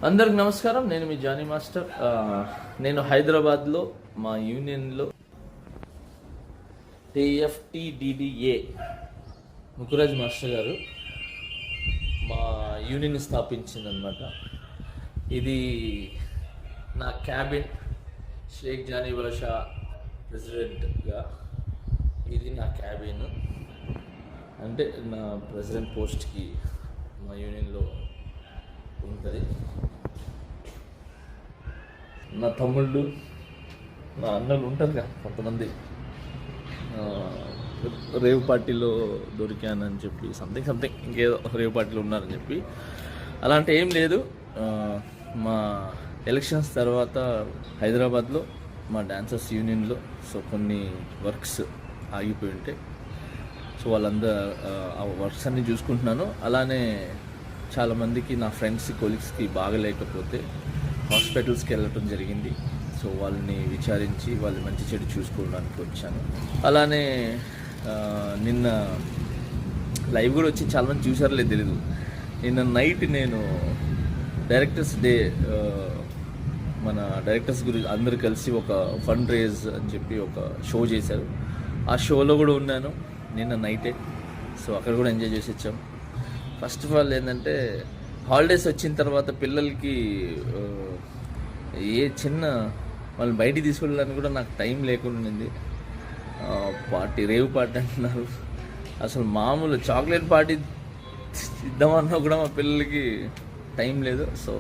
అందరికి నమస్కారం. నేను మీ జానీ మాస్టర్. నేను హైదరాబాద్లో మా యూనియన్లో TFTDDA ముకురాజ్ మాస్టర్ గారు మా యూనియన్ స్థాపించిందనమాట. ఇది నా క్యాబిన్, షేక్ జానీ బాషా ప్రెసిడెంట్గా ఇది నా క్యాబిన్. అంటే నా ప్రెసిడెంట్ పోస్ట్కి మా యూనియన్లో ఉంటుంది. నా తమ్ముళ్ళు, నా అన్నలు ఉంటారు కదా కొంతమంది, రేవ్ పార్టీలో దొరికానని చెప్పి సంథింగ్ ఇంకేదో రేవ్ పార్టీలో ఉన్నారని చెప్పి అలాంటి ఏం లేదు. మా ఎలక్షన్స్ తర్వాత హైదరాబాద్లో మా డాన్సర్స్ యూనియన్లో కొన్ని వర్క్స్ ఆగిపోయి ఉంటాయి. సో వాళ్ళందరూ ఆ వర్క్స్ అన్నీ చూసుకుంటున్నాను. అలానే చాలామందికి నా ఫ్రెండ్స్ కొలీగ్స్కి బాగలేకపోతే హాస్పిటల్స్కి వెళ్ళటం జరిగింది. సో వాళ్ళని విచారించి వాళ్ళు మంచి చెడు చూసుకోవడానికి వచ్చాను. అలానే నిన్న లైవ్ కూడా వచ్చి చాలామంది చూసారో తెలీదు. నిన్న నైట్ నేను డైరెక్టర్స్ డే, మన డైరెక్టర్స్ గురించి అందరూ కలిసి ఒక ఫండ్ రేజ్ అని చెప్పి ఒక షో చేశారు. ఆ షోలో కూడా ఉన్నాను నిన్న నైటే. సో అక్కడ కూడా ఎంజాయ్ చేసి వచ్చాం. ఫస్ట్ ఆఫ్ ఆల్ ఏంటంటే హాలిడేస్ వచ్చిన తర్వాత పిల్లలకి ఏ చిన్న వాళ్ళు బయటికి తీసుకెళ్ళడానికి కూడా నాకు టైం లేకుండా ఉంది. పార్టీ, రేవ్ పార్టీ అంటున్నారు. అసలు మామూలు చాక్లెట్ పార్టీ ఇద్దామన్నా కూడా మా పిల్లలకి టైం లేదు. సో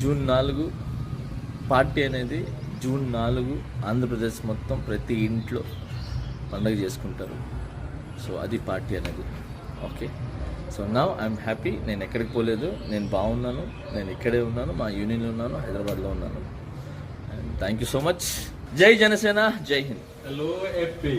జూన్ 4 పార్టీ అనేది, జూన్ 4 ఆంధ్రప్రదేశ్ మొత్తం ప్రతి ఇంట్లో పండుగ చేసుకుంటారు. సో అది పార్టీ అనేది. Okay, so now I'm happy. నేను ఎక్కడికి పోలేదు, నేను బాగున్నాను, నేను ఇక్కడే ఉన్నాను, మా యూనియన్లో ఉన్నాను, హైదరాబాద్లో ఉన్నాను. And thank you so much. జై జనసేన, జై హింద్. Hello AP.